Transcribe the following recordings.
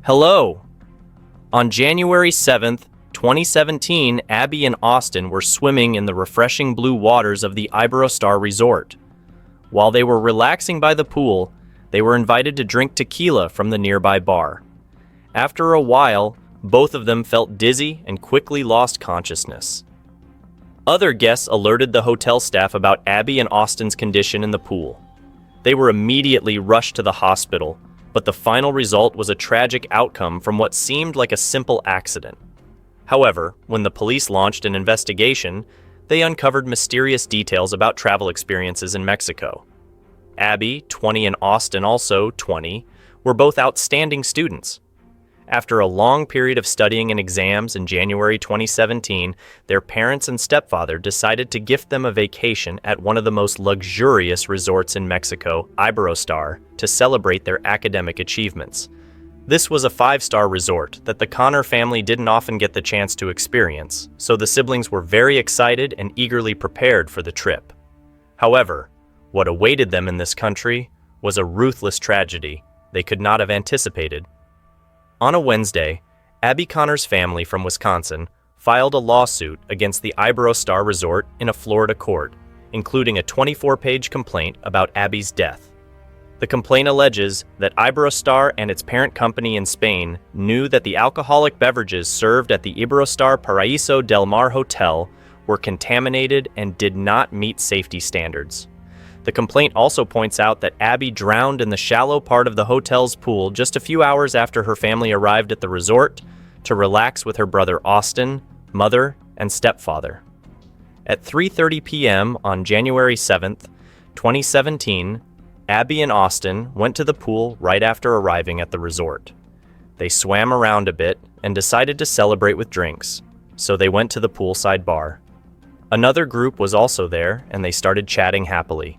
Hello! On January 7th, 2017, Abbey and Austin were swimming in the refreshing blue waters of the Iberostar Resort. While they were relaxing by the pool, they were invited to drink tequila from the nearby bar. After a while, both of them felt dizzy and quickly lost consciousness. Other guests alerted the hotel staff about Abbey and Austin's condition in the pool. They were immediately rushed to the hospital, but the final result was a tragic outcome from what seemed like a simple accident. However, when the police launched an investigation, they uncovered mysterious details about travel experiences in Mexico. Abbey, 20, and Austin, also 20, were both outstanding students. After a long period of studying and exams in January 2017, their parents and stepfather decided to gift them a vacation at one of the most luxurious resorts in Mexico, Iberostar, to celebrate their academic achievements. This was a 5-star resort that the Connor family didn't often get the chance to experience, so the siblings were very excited and eagerly prepared for the trip. However, what awaited them in this country was a ruthless tragedy they could not have anticipated. On a Wednesday, Abbey Connor's family from Wisconsin filed a lawsuit against the Iberostar Resort in a Florida court, including a 24-page complaint about Abbey's death. The complaint alleges that Iberostar and its parent company in Spain knew that the alcoholic beverages served at the Iberostar Paraíso del Mar Hotel were contaminated and did not meet safety standards. The complaint also points out that Abbey drowned in the shallow part of the hotel's pool just a few hours after her family arrived at the resort to relax with her brother Austin, mother, and stepfather. At 3:30 p.m. on January 7th, 2017, Abbey and Austin went to the pool right after arriving at the resort. They swam around a bit and decided to celebrate with drinks, so they went to the poolside bar. Another group was also there, and they started chatting happily.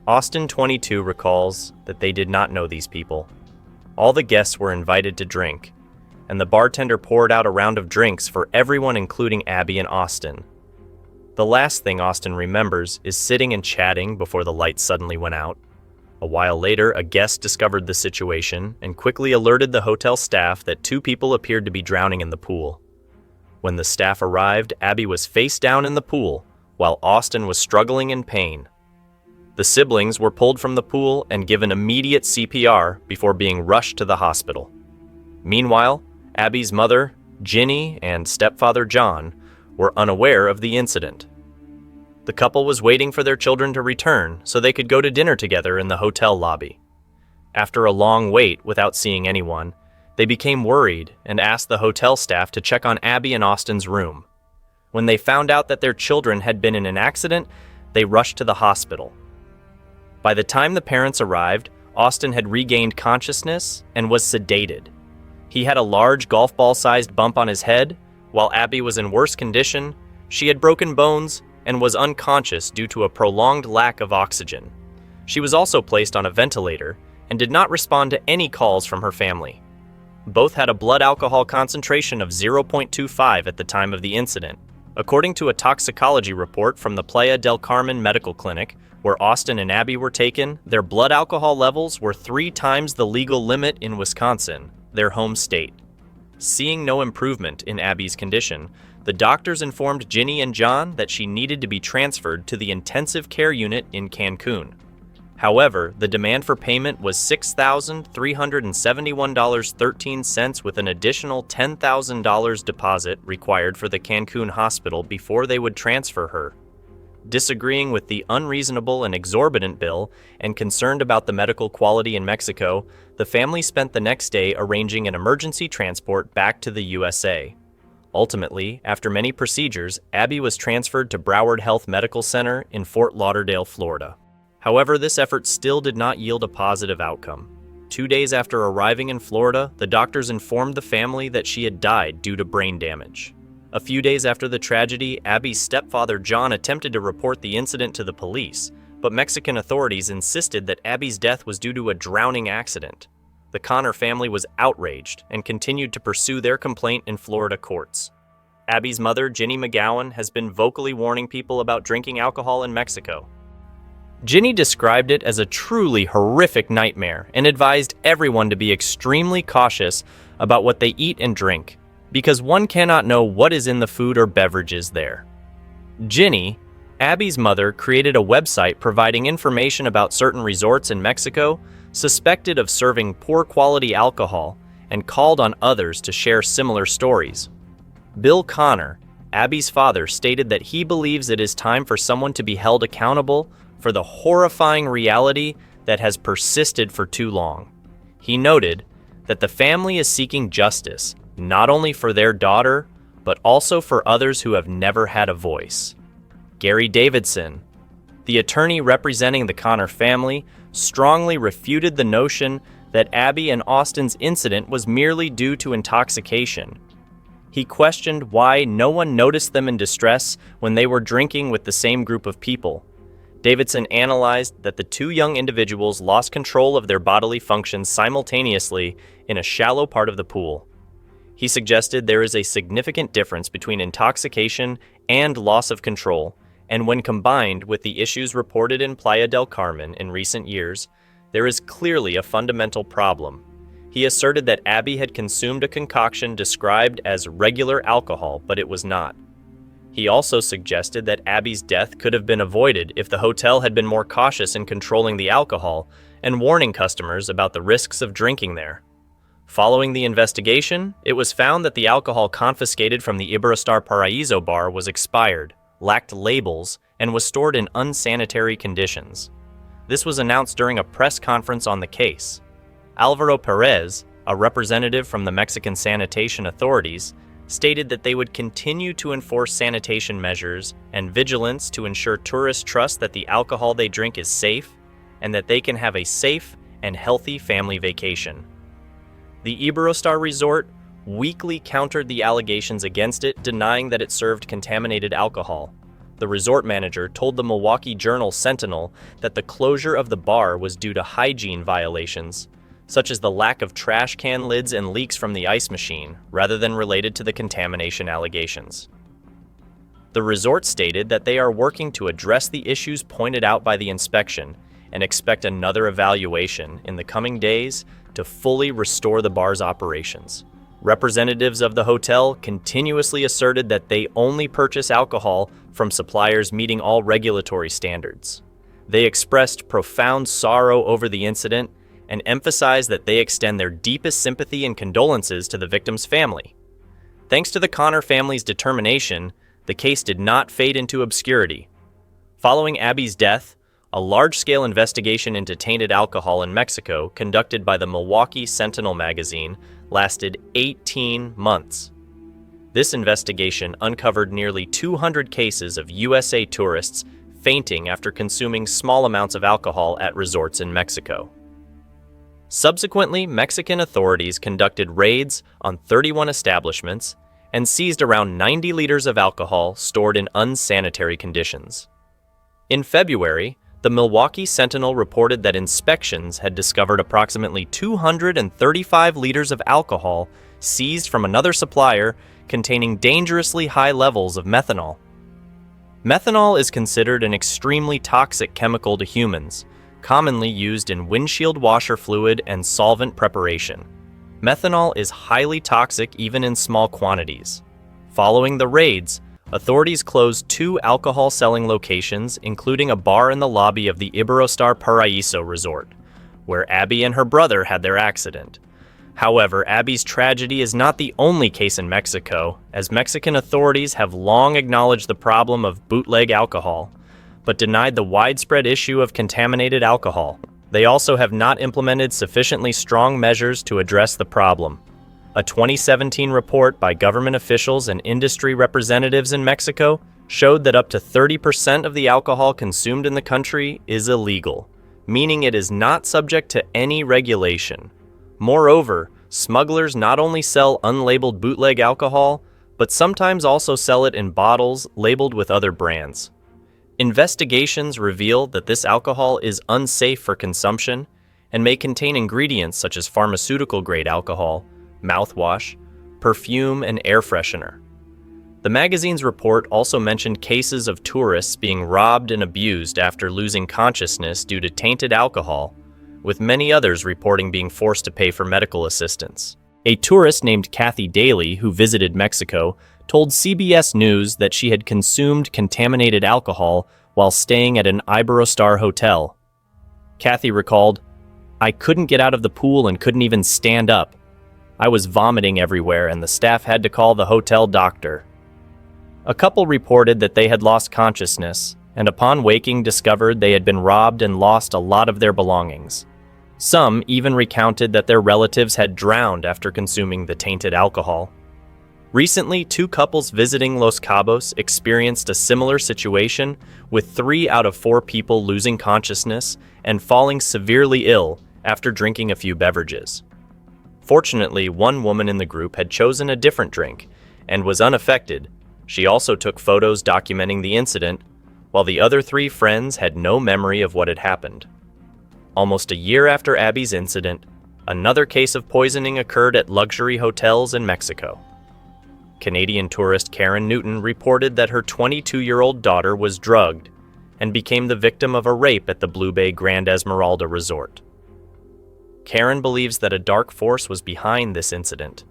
Austin, 22, recalls that they did not know these people. All the guests were invited to drink, and the bartender poured out a round of drinks for everyone, including Abbey and Austin. The last thing Austin remembers is sitting and chatting before the lights suddenly went out. A while later, a guest discovered the situation and quickly alerted the hotel staff that 2 people appeared to be drowning in the pool. When the staff arrived, Abbey was face down in the pool, while Austin was struggling in pain. The siblings were pulled from the pool and given immediate CPR before being rushed to the hospital. Meanwhile, Abbey's mother, Ginny, and stepfather John were unaware of the incident. The couple was waiting for their children to return so they could go to dinner together in the hotel lobby. After a long wait without seeing anyone, they became worried and asked the hotel staff to check on Abbey and Austin's room. When they found out that their children had been in an accident, they rushed to the hospital. By the time the parents arrived, Austin had regained consciousness and was sedated. He had a large golf ball-sized bump on his head, while Abbey was in worse condition. She had broken bones and was unconscious due to a prolonged lack of oxygen. She was also placed on a ventilator and did not respond to any calls from her family. Both had a blood alcohol concentration of 0.25 at the time of the incident. According to a toxicology report from the Playa del Carmen Medical Clinic, where Austin and Abbey were taken, their blood alcohol levels were 3 times the legal limit in Wisconsin, their home state. Seeing no improvement in Abbey's condition, the doctors informed Ginny and John that she needed to be transferred to the intensive care unit in Cancun. However, the demand for payment was $6,371.13 with an additional $10,000 deposit required for the Cancun hospital before they would transfer her. Disagreeing with the unreasonable and exorbitant bill and concerned about the medical quality in Mexico, the family spent the next day arranging an emergency transport back to the USA. Ultimately, after many procedures, Abbey was transferred to Broward Health Medical Center in Fort Lauderdale, Florida. However, this effort still did not yield a positive outcome. 2 days after arriving in Florida, the doctors informed the family that she had died due to brain damage. A few days after the tragedy, Abbey's stepfather John attempted to report the incident to the police, but Mexican authorities insisted that Abbey's death was due to a drowning accident. The Connor family was outraged and continued to pursue their complaint in Florida courts. Abbey's mother, Ginny McGowan, has been vocally warning people about drinking alcohol in Mexico. Ginny described it as a truly horrific nightmare and advised everyone to be extremely cautious about what they eat and drink, because one cannot know what is in the food or beverages there. Ginny, Abby's mother, created a website providing information about certain resorts in Mexico suspected of serving poor quality alcohol and called on others to share similar stories. Bill Connor, Abby's father, stated that he believes it is time for someone to be held accountable for the horrifying reality that has persisted for too long. He noted that the family is seeking justice, not only for their daughter, but also for others who have never had a voice. Gary Davidson, the attorney representing the Connor family, strongly refuted the notion that Abbey and Austin's incident was merely due to intoxication. He questioned why no one noticed them in distress when they were drinking with the same group of people. Davidson analyzed that the two young individuals lost control of their bodily functions simultaneously in a shallow part of the pool. He suggested there is a significant difference between intoxication and loss of control, and when combined with the issues reported in Playa del Carmen in recent years, there is clearly a fundamental problem. He asserted that Abbey had consumed a concoction described as regular alcohol, but it was not. He also suggested that Abby's death could have been avoided if the hotel had been more cautious in controlling the alcohol and warning customers about the risks of drinking there. Following the investigation, it was found that the alcohol confiscated from the Iberostar Paraíso bar was expired, lacked labels, and was stored in unsanitary conditions. This was announced during a press conference on the case. Alvaro Perez, a representative from the Mexican sanitation authorities, stated that they would continue to enforce sanitation measures and vigilance to ensure tourists trust that the alcohol they drink is safe and that they can have a safe and healthy family vacation. The Iberostar Resort weakly countered the allegations against it, denying that it served contaminated alcohol. The resort manager told the Milwaukee Journal-Sentinel that the closure of the bar was due to hygiene violations, such as the lack of trash can lids and leaks from the ice machine, rather than related to the contamination allegations. The resort stated that they are working to address the issues pointed out by the inspection and expect another evaluation in the coming days to fully restore the bar's operations. Representatives of the hotel continuously asserted that they only purchase alcohol from suppliers meeting all regulatory standards. They expressed profound sorrow over the incident and emphasized that they extend their deepest sympathy and condolences to the victim's family. Thanks to the Connor family's determination, the case did not fade into obscurity. Following Abby's death, a large-scale investigation into tainted alcohol in Mexico, conducted by the Milwaukee Sentinel magazine, lasted 18 months. This investigation uncovered nearly 200 cases of USA tourists fainting after consuming small amounts of alcohol at resorts in Mexico. Subsequently, Mexican authorities conducted raids on 31 establishments and seized around 90 liters of alcohol stored in unsanitary conditions. In February, the Milwaukee Sentinel reported that inspections had discovered approximately 235 liters of alcohol seized from another supplier containing dangerously high levels of methanol. Methanol is considered an extremely toxic chemical to humans, commonly used in windshield washer fluid and solvent preparation. Methanol is highly toxic even in small quantities. Following the raids, authorities closed 2 alcohol-selling locations, including a bar in the lobby of the Iberostar Paraíso resort, where Abbey and her brother had their accident. However, Abbey's tragedy is not the only case in Mexico, as Mexican authorities have long acknowledged the problem of bootleg alcohol, but denied the widespread issue of contaminated alcohol. They also have not implemented sufficiently strong measures to address the problem. A 2017 report by government officials and industry representatives in Mexico showed that up to 30% of the alcohol consumed in the country is illegal, meaning it is not subject to any regulation. Moreover, smugglers not only sell unlabeled bootleg alcohol, but sometimes also sell it in bottles labeled with other brands. Investigations reveal that this alcohol is unsafe for consumption and may contain ingredients such as pharmaceutical-grade alcohol, mouthwash, perfume, and air freshener. The magazine's report also mentioned cases of tourists being robbed and abused after losing consciousness due to tainted alcohol, with many others reporting being forced to pay for medical assistance. A tourist named Kathy Daly, who visited Mexico, told CBS News that she had consumed contaminated alcohol while staying at an Iberostar hotel. Kathy recalled, "I couldn't get out of the pool and couldn't even stand up. I was vomiting everywhere and the staff had to call the hotel doctor." A couple reported that they had lost consciousness, and upon waking discovered they had been robbed and lost a lot of their belongings. Some even recounted that their relatives had drowned after consuming the tainted alcohol. Recently, 2 couples visiting Los Cabos experienced a similar situation, with 3 out of 4 people losing consciousness and falling severely ill after drinking a few beverages. Fortunately, one woman in the group had chosen a different drink and was unaffected. She also took photos documenting the incident, while the other 3 friends had no memory of what had happened. Almost a year after Abbey's incident, another case of poisoning occurred at luxury hotels in Mexico. Canadian tourist Karen Newton reported that her 22-year-old daughter was drugged and became the victim of a rape at the Blue Bay Grand Esmeralda resort. Karen believes that a dark force was behind this incident.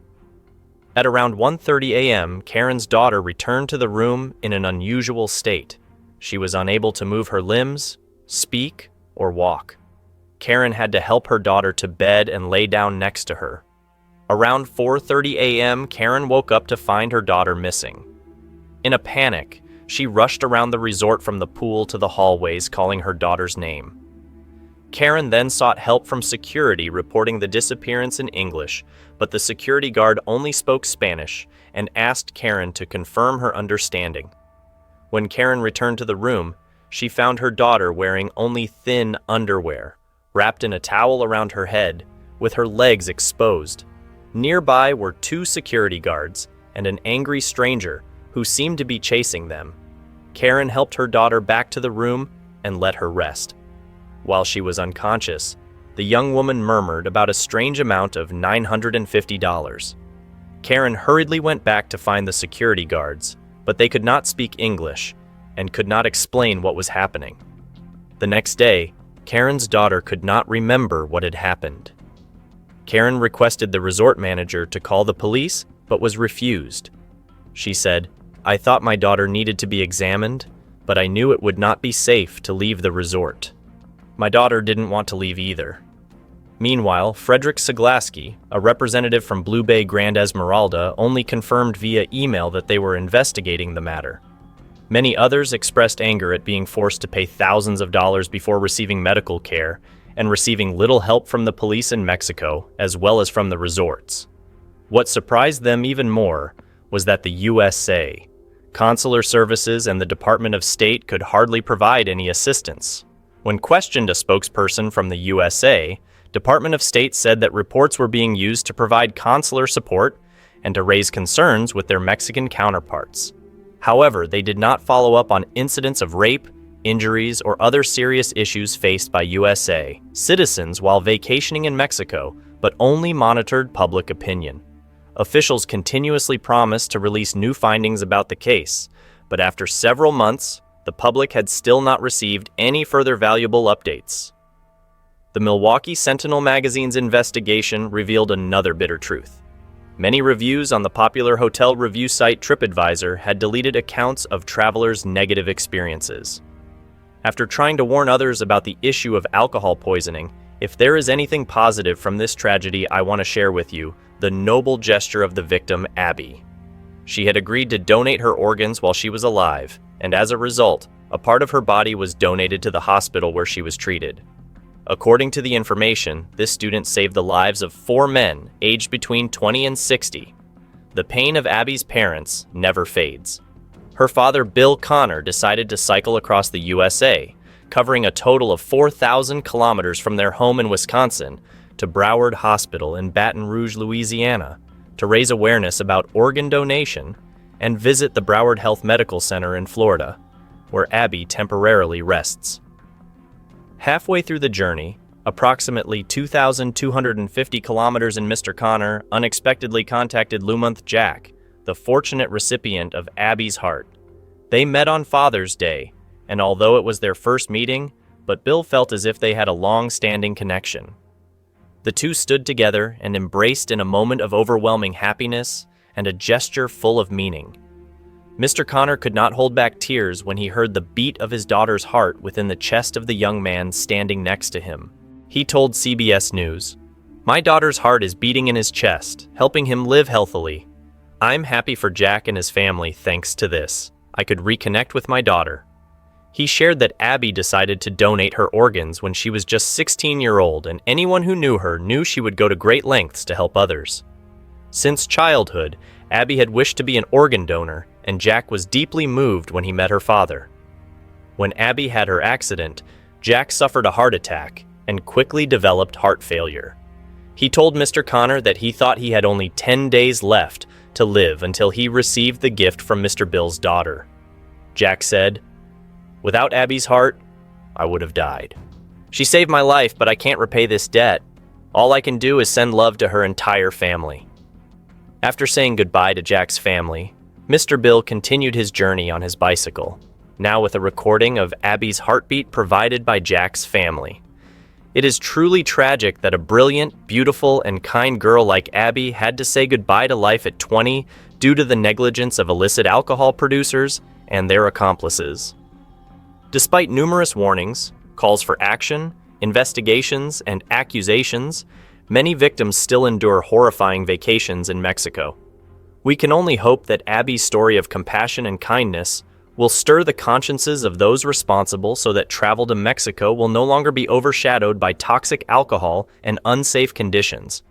At around 1:30 a.m., Karen's daughter returned to the room in an unusual state. She was unable to move her limbs, speak, or walk. Karen had to help her daughter to bed and lay down next to her. Around 4:30 a.m., Karen woke up to find her daughter missing. In a panic, she rushed around the resort from the pool to the hallways, calling her daughter's name. Karen then sought help from security, reporting the disappearance in English, but the security guard only spoke Spanish and asked Karen to confirm her understanding. When Karen returned to the room, she found her daughter wearing only thin underwear, wrapped in a towel around her head, with her legs exposed. Nearby were 2 security guards and an angry stranger who seemed to be chasing them. Karen helped her daughter back to the room and let her rest. While she was unconscious, the young woman murmured about a strange amount of $950. Karen hurriedly went back to find the security guards, but they could not speak English and could not explain what was happening. The next day, Karen's daughter could not remember what had happened. Karen requested the resort manager to call the police, but was refused. She said, "I thought my daughter needed to be examined, but I knew it would not be safe to leave the resort." My daughter didn't want to leave either. Meanwhile, Frederick Saglaski, a representative from Blue Bay Grand Esmeralda, only confirmed via email that they were investigating the matter. Many others expressed anger at being forced to pay thousands of dollars before receiving medical care and receiving little help from the police in Mexico, as well as from the resorts. What surprised them even more was that the USA, consular services, and the Department of State could hardly provide any assistance. When questioned, a spokesperson from the USA, Department of State said that reports were being used to provide consular support and to raise concerns with their Mexican counterparts. However, they did not follow up on incidents of rape, injuries, or other serious issues faced by USA citizens while vacationing in Mexico, but only monitored public opinion. Officials continuously promised to release new findings about the case, but after several months, the public had still not received any further valuable updates. The Milwaukee Sentinel magazine's investigation revealed another bitter truth. Many reviews on the popular hotel review site TripAdvisor had deleted accounts of travelers' negative experiences. After trying to warn others about the issue of alcohol poisoning, if there is anything positive from this tragedy, I want to share with you the noble gesture of the victim, Abbey. She had agreed to donate her organs while she was alive, and as a result, a part of her body was donated to the hospital where she was treated. According to the information, this student saved the lives of 4 men aged between 20 and 60. The pain of Abbey's parents never fades. Her father, Bill Connor, decided to cycle across the USA, covering a total of 4,000 kilometers from their home in Wisconsin to Broward Hospital in Baton Rouge, Louisiana, to raise awareness about organ donation and visit the Broward Health Medical Center in Florida, where Abbey temporarily rests. Halfway through the journey, approximately 2,250 kilometers in, Mr. Connor unexpectedly contacted Lumonth Jack, the fortunate recipient of Abbey's heart. They met on Father's Day, and although it was their first meeting, but Bill felt as if they had a long-standing connection. The two stood together and embraced in a moment of overwhelming happiness and a gesture full of meaning. Mr. Connor could not hold back tears when he heard the beat of his daughter's heart within the chest of the young man standing next to him. He told CBS News, "My daughter's heart is beating in his chest, helping him live healthily. I'm happy for Jack and his family thanks to this. I could reconnect with my daughter." He shared that Abbey decided to donate her organs when she was just 16-year-old, and anyone who knew her knew she would go to great lengths to help others. Since childhood, Abbey had wished to be an organ donor, and Jack was deeply moved when he met her father. When Abbey had her accident, Jack suffered a heart attack and quickly developed heart failure. He told Mr. Connor that he thought he had only 10 days left to live until he received the gift from Mr. Bill's daughter. Jack said, "Without Abbey's heart, I would have died. She saved my life, but I can't repay this debt. All I can do is send love to her entire family." After saying goodbye to Jack's family, Mr. Bill continued his journey on his bicycle, now with a recording of Abbey's heartbeat provided by Jack's family. It is truly tragic that a brilliant, beautiful, and kind girl like Abbey had to say goodbye to life at 20 due to the negligence of illicit alcohol producers and their accomplices. Despite numerous warnings, calls for action, investigations, and accusations, many victims still endure horrifying vacations in Mexico. We can only hope that Abbey's story of compassion and kindness will stir the consciences of those responsible so that travel to Mexico will no longer be overshadowed by toxic alcohol and unsafe conditions.